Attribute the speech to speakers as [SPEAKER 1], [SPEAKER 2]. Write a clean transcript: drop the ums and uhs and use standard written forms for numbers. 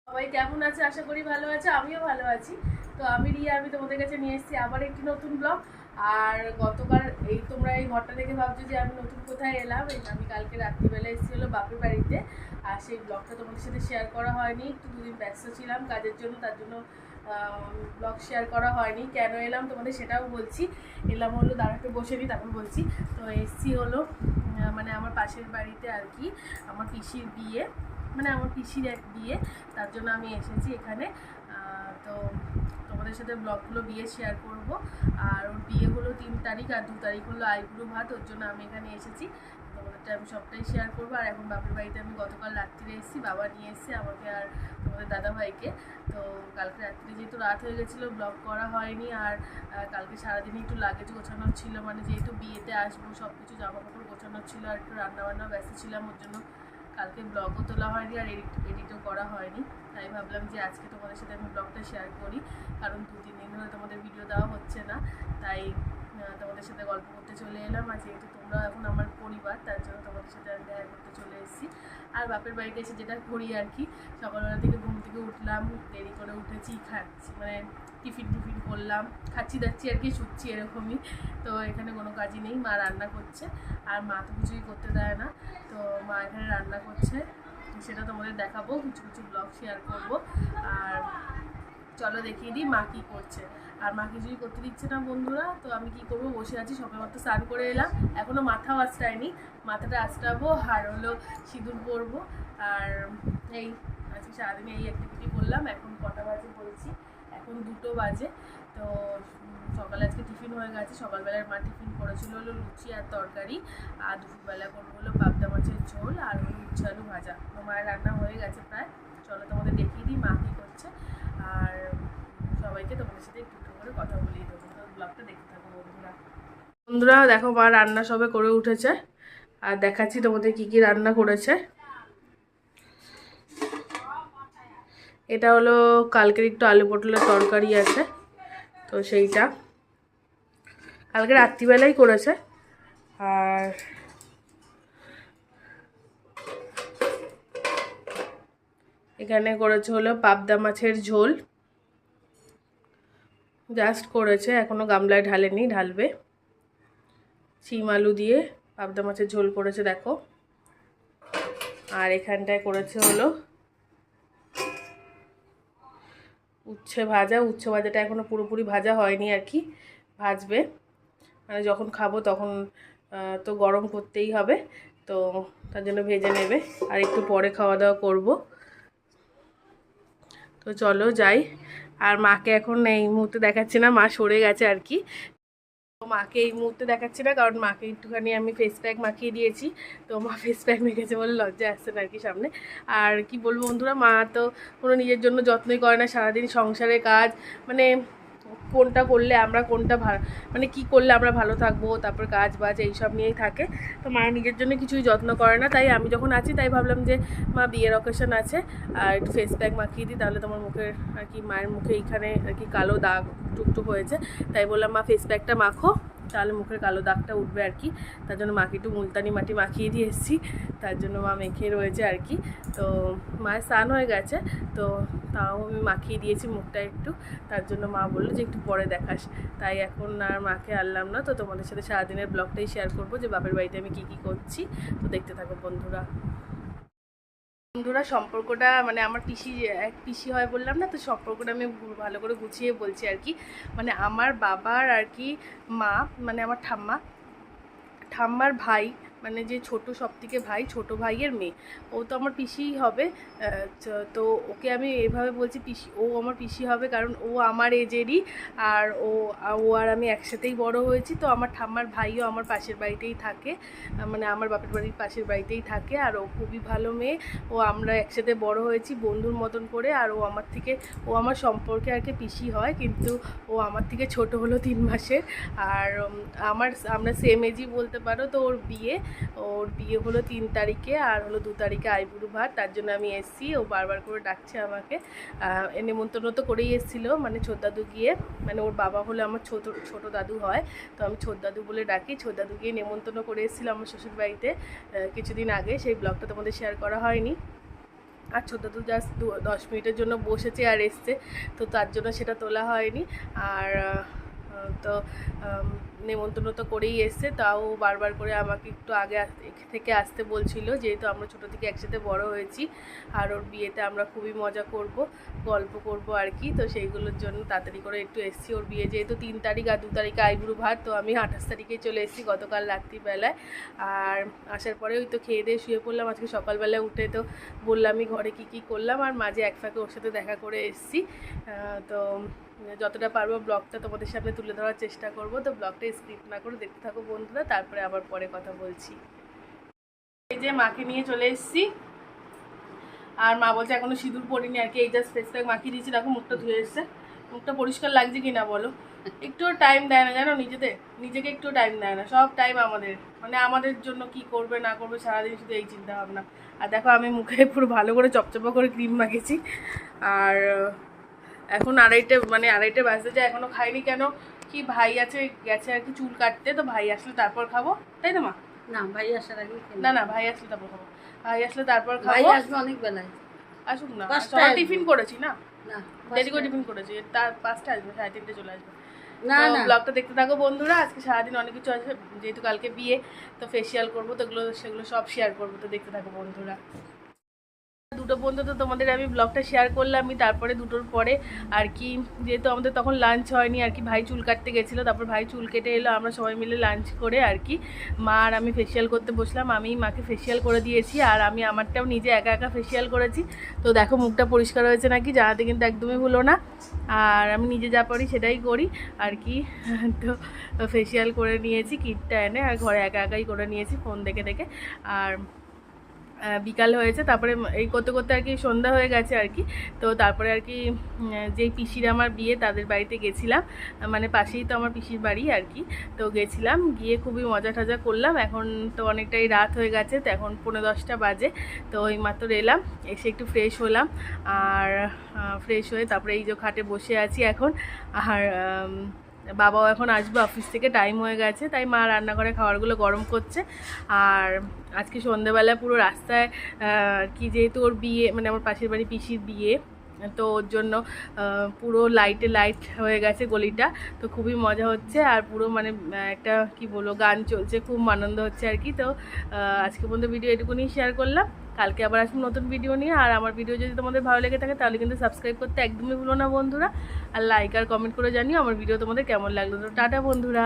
[SPEAKER 1] সবাই কেমন আছে? আশা করি ভালো আছে, আমিও ভালো আছি। তো আমি রিয়া, আমি তোমাদের কাছে নিয়ে এসেছি আবার একটি নতুন ব্লগ। আর গতকাল তোমরা এই ঘরটা দেখে ভাবছো যে আমি নতুন কোথায় এলাম। আমি কালকে রাত্রিবেলা এসেছি হলো বাপের বাড়িতে। আর সেই ব্লগটা তোমাদের সাথে শেয়ার করা হয়নি, একটু দুদিন ব্যস্ত ছিলাম কাজের জন্য, তার জন্য ব্লগ শেয়ার করা হয়নি। কেন এলাম তোমাদের সেটাও বলছি। এলাম হলো, দাঁড়াতে বসে নিই তারপর বলছি। তো এসেছি হলো মানে আমার পাশের বাড়িতে আর কি, আমার পিসির বিয়ে, মানে আমার পিসির এক বিয়ে, তার জন্য আমি এসেছি এখানে। তো তোমাদের সাথে ব্লগগুলো বিয়ে শেয়ার করব। আর ওর বিয়ে হলো 3 তারিখ, আর 2 তারিখ হলো আইবুড়ো ভাত, ওর জন্য আমি এখানে এসেছি। তোমাদেরটা আমি সবটাই শেয়ার করবো। আর এখন বাপের বাড়িতে আমি গতকাল রাত্রিরে এসেছি, বাবা নিয়ে এসেছে আমাকে আর তোমাদের দাদাভাইকে। তো কালকে রাত্রে যেহেতু রাত হয়ে গেছিলো, ব্লগ করা হয়নি। আর কালকে সারাদিনই একটু লাগেজ গোছানো ছিল, মানে যেহেতু বিয়েতে আসবো সব কিছু জামা কাপড় গোছানো ছিল, আর একটু রান্নাবান্নাও ব্যস্ত ছিলাম, ওর জন্য কালকে ব্লগও তোলা হয়নি আর এডিটও করা হয়নি। তাই ভাবলাম যে আজকে তোমাদের সাথে আমি ব্লগটা শেয়ার করি, কারণ 2-3 দিন ধরে তোমাদের ভিডিও দেওয়া হচ্ছে না। তাই তোমাদের সাথে গল্প করতে চলে এলাম। আর যেহেতু তোমরা এখন আমার পরিবার, তার জন্য তোমাদের সাথে আমি দেখা করতে চলে এসেছি। আর বাপের বাড়িতে এসে যেটা করি আর কি, সকালবেলা থেকে ঘুম থেকে উঠলাম, দেরি করে উঠেছি, খাচ্ছি মানে টিফিন করলাম, খাচ্ছি দাচ্ছি আর কি, শুচ্ছি এরকমই। তো এখানে কোনো কাজই নেই, মা রান্না করছে। আর মা তো কিছুই করতে দেয় না, তো মা এখানে রান্না করছে, সেটা তোমাদের দেখাবো, কিছু কিছু ব্লগ শেয়ার করব। আর চলো দেখিয়ে দিই মা কী করছে। আর মা কিছুই করতে দিচ্ছে না বন্ধুরা, তো আমি কি করব, বসে আছি। সবেমাত্র স্নান করে এলাম, এখনও মাথাও আঁচড়ায়নি, মাথাটা আঁচড়াবো আর হলো সিঁদুর পরবো। আর এই আজকে সারাদিনে এই অ্যাক্টিভিটি করলাম। এখন কটা বাজে বলছি, এখন 2টো বাজে। তো সকালে আজকে টিফিন হয়ে গেছে। সকালবেলার মা টিফিন করেছিল হলো লুচি আর তরকারি, আর দুপুরবেলা করবো হলো পাবদা মাছের ঝোল আর হলো উচ্ছে আলু ভাজা। তো মায়ের রান্না হয়ে গেছে প্রায়। চলো তোমাদের দেখিয়ে দিই মা কী করছে। আর সবাইকে তোমাদের সাথে একটু একটু করে কথা বলিয়ে দেবো। তো ব্লগটা দেখতে থাকো বন্ধুরা। বন্ধুরা দেখো, মা রান্না সবে করে উঠেছে, আর দেখাচ্ছি তোমাদের কি কি রান্না করেছে। এটা হলো কালকের একটু আলু পটলের তরকারি আছে, তো সেইটা কালকে রাত্রিবেলাই করেছে। আর এখানে করেছে হলো পাবদা মাছের ঝোল, জাস্ট করেছে, এখনও গামলায় ঢালেনি, ঢালবে। শিম আলু দিয়ে পাবদা মাছের ঝোল করেছে দেখো। আর এখানটায় করেছে হলো উচ্ছে ভাজা। উচ্ছে ভাজাটা এখনও পুরোপুরি ভাজা হয়নি আর কি, ভাজবে, মানে যখন খাবো তখন তো গরম করতেই হবে, তো তার জন্য ভেজে নেবে। আর একটু পরে খাওয়া দাওয়া করবো। তো চলো যাই। আর মাকে এখন এই মুহূর্তে দেখাচ্ছি না, মা সরে গেছে আর কি। তো মাকে এই মুহূর্তে দেখাচ্ছি না, কারণ মাকে একটুখানি আমি ফেস প্যাক মাখিয়ে দিয়েছি, তো মা ফেস প্যাক মেখেছে বলে লজ্জা আসছে না আর কি সামনে। আর কি বলবো বন্ধুরা, মা তো কোনো নিজের জন্য যত্নই করে না, সারাদিন সংসারের কাজ, মানে কোনটা করলে আমরা কোনটা মানে কি করলে আমরা ভালো থাকবো, তারপর কাজ বাজ এইসব নিয়েই থাকে। তো মা নিজের জন্য কিছুই যত্ন করে না। তাই আমি যখন আছি তাই ভাবলাম যে মা বিয়ের অকেশন আছে, আর একটু ফেস প্যাক মাখিয়ে দিই, তাহলে তোমার মুখের আর কি, মায়ের মুখে এইখানে আর কি কালো দাগ টুকটুক হয়েছে, তাই বললাম মা ফেস প্যাকটা মাখো, তাহলে মুখের কালো দাগটা উঠবে আর কি। তার জন্য মাকে একটু মুলতানি মাটি মাখিয়ে দিয়ে এসেছি, তার জন্য মা মেখে রয়েছে আর কি। তো মায়ের স্নান হয়ে গেছে, তো তাও আমি মাখিয়ে দিয়েছি মুখটা একটু, তার জন্য মা বললো যে একটু পরে দেখাস। তাই এখন আর মাকে আনলাম না। তো তোমাদের সাথে সারাদিনের ব্লগটাই শেয়ার করবো যে বাপের বাড়িতে আমি কী কী করছি। তো দেখতে থাকো বন্ধুরা। বন্ধুরা সম্পর্কটা মানে আমার পিসি, এক পিসি হয় বললাম না, তো সম্পর্কটা আমি ভালো করে গুছিয়ে বলছি আর কি। মানে আমার বাবার আর কি মা, মানে আমার ঠাম্মার ভাই, মানে যে ছোটো সবথেকে ভাই, ছোটো ভাইয়ের মেয়ে, ও তো আমার পিসিই হবে। তো ওকে আমি এভাবে বলছি পিসি, ও আমার পিসি হবে কারণ ও আমার এজেরই। আর ও আর আমি একসাথেই বড় হয়েছি। তো আমার ঠাম্মার ভাইও আমার পাশের বাড়িতেই থাকে, মানে আমার বাপের বাড়ির পাশের বাড়িতেই থাকে। আর ও খুবই ভালো মেয়ে, ও আমরা একসাথে বড় হয়েছি বন্ধুর মতন করে। আর ও আমার সম্পর্কে আর কি পিসি হয়, কিন্তু ও আমার থেকে ছোট হলো 3 মাসের। আর আমরা সেম এজই বলতে পারো। তো ওর বিয়ে হলো 3 তারিখে, আর হলো 2 তারিখে আইবুড়ো ভাত, তার জন্য আমি এসেছি। ও বারবার করে ডাকছে আমাকে, নেমন্তন্ন তো করেই এসেছিলো, মানে ছোটদাদু গিয়ে, মানে ওর বাবা হলো আমার ছোট দাদু হয়, তো আমি ছোটদাদু বলে ডাকি। ছোটদাদু গিয়ে নেমন্তন্ন করে এসেছিলো আমার শ্বশুর বাড়িতে কিছুদিন আগে, সেই ব্লগটা তোমাদের শেয়ার করা হয়নি। আর ছোটো তো জাস্ট 10 মিনিটের জন্য বসেছে আর এসছে, তো তার জন্য সেটা তোলা হয়নি। আর তো নেমন্তন্ন তো করেই এসছে, তাও বারবার করে আমাকে একটু আগে থেকে আসতে বলছিল, যেহেতু আমরা ছোটো থেকে একসাথে বড় হয়েছি। আর ওর বিয়েতে আমরা খুবই মজা করব, গল্প করব আর কি, তো সেইগুলোর জন্য তাড়াতাড়ি করে একটু এসেছি। ওর বিয়ে যেহেতু 3 তারিখ আর 2 তারিখে আইবুড়ো ভাত, তো আমি 28 তারিখেই চলে এসেছি গতকাল রাত্রিবেলায়। আর আসার পরে ওই তো খেয়ে দিয়ে শুয়ে পড়লাম। আজকে সকালবেলা উঠে তো বললামই ঘরে কি করলাম, আর মাঝে এক ফাঁকে ওর সাথে দেখা করে এসেছি। তো যতটা পারবো ব্লগটা তোমাদের সামনে তুলে ধরার চেষ্টা করব, তো ব্লগটা স্কিপ না করে দেখতে থাকো বন্ধুরা, তারপরে আবার পরে কথা বলছি। এই যে মাকে নিয়ে চলে এসেছি, আর মা বলছে এখনো সিঁদুর পরিনি আর কি, এই জাস্ট ফেস প্যাক মাখিয়ে দিয়েছি, দেখো মুখটা ধুয়ে এসছে। মুখটা পরিষ্কার লাগছে কি না বলো? একটুও টাইম দেয় না জানো, নিজেকে একটু টাইম দেয় না, সব টাইম আমাদের, মানে আমাদের জন্য কি করবে না করবে সারাদিন শুধু এই চিন্তা ভাবনা। আর দেখো আমি মুখে পুরো ভালো করে চপচপা করে ক্রিম মাখেছি। আর এখন আড়াইটে বাজতে যায়, এখনো খাইনি। কেন কি ভাই গেছে আর কি চুল কাটতে, তো ভাই আসলে তারপর খাবো, তাই না মা?
[SPEAKER 2] না ভাই আসার আগে
[SPEAKER 1] না ভাই আসলে তারপর খাবো, ভাই আসলে তারপর খাবো।
[SPEAKER 2] ভাই আসবে অনেক বেলায়,
[SPEAKER 1] আসুক না, সবাই টিফিন করেছি না,
[SPEAKER 2] না
[SPEAKER 1] দেরি করে টিফিন করেছি, তার 5টা আসবে, 3:30 চলে আসবে।
[SPEAKER 2] না
[SPEAKER 1] তো ব্লগটা দেখতে থাকো বন্ধুরা। আজকে সারাদিন অনেক কিছু আছে, যেহেতু কালকে বিয়ে, তো ফেসিয়াল করবো, তো সেগুলো সব শেয়ার করবো, তো দেখতে থাকো বন্ধুরা। 2টো পর্যন্ত তো তোমাদের আমি ব্লগটা শেয়ার করলামই, তারপরে 2টোর পরে আর কি, যেহেতু আমাদের তখন লাঞ্চ হয়নি আর কি, ভাই চুল কাটতে গেছিলো, তারপর ভাই চুল কেটে এলো, আমরা সবাই মিলে লাঞ্চ করে আর কি মা আর আমি ফেসিয়াল করতে বসলাম। আমি মাকে ফেসিয়াল করে দিয়েছি, আর আমি আমারটাও নিজে একা একা ফেসিয়াল করেছি। তো দেখো মুখটা পরিষ্কার হয়েছে নাকি, জানাতে কিন্তু একদমই ভুলো না। আর আমি নিজে যা পারি সেটাই করি আর কি। তো ফেসিয়াল করে নিয়েছি কিটটা এনে, আর ঘরে একা একাই করে নিয়েছি ফোন দেখে দেখে। আর বিকাল হয়েছে, তারপরে এই করতে করতে আর কি সন্ধ্যা হয়ে গেছে আর কি। তো তারপরে আর কি যেই পিসির আমার বিয়ে তাদের বাড়িতে গেছিলাম, মানে পাশেই তো আমার পিসির বাড়ি আর কি। তো গেছিলাম, গিয়ে খুবই মজা টজা করলাম। এখন তো অনেকটাই রাত হয়ে গেছে, তো এখন 9:45 বাজে। তো ওই মাত্র এলাম, এসে একটু ফ্রেশ হলাম। আর ফ্রেশ হয়ে তারপরে এই যে খাটে বসে আছি এখন। আর বাবাও এখন আসবে অফিস থেকে, টাইম হয়ে গেছে, তাই মা রান্নাঘরে খাবারগুলো গরম করছে। আর আজকে সন্ধ্যেবেলা পুরো রাস্তায় কি, যেহেতু ওর বিয়ে, মানে আমার পাশের বাড়ি পিসির বিয়ে, তো ওর জন্য পুরো লাইট হয়ে গেছে গলিটা, তো খুবই মজা হচ্ছে। আর পুরো মানে একটা কি বলবো, গান চলছে, খুব আনন্দ হচ্ছে আর কি। তো আজকে পর্যন্ত ভিডিও এটুকুনি শেয়ার করলাম, কালকে আবার আসবো নতুন ভিডিও নিয়ে। আর আমার ভিডিও যদি তোমাদের ভালো লেগে থাকে তাহলে কিন্তু সাবস্ক্রাইব করতে একদমই ভুলো না বন্ধুরা, আর লাইক আর কমেন্ট করে জানিও আমার ভিডিও তোমাদের কেমন লাগলো। তো টাটা বন্ধুরা।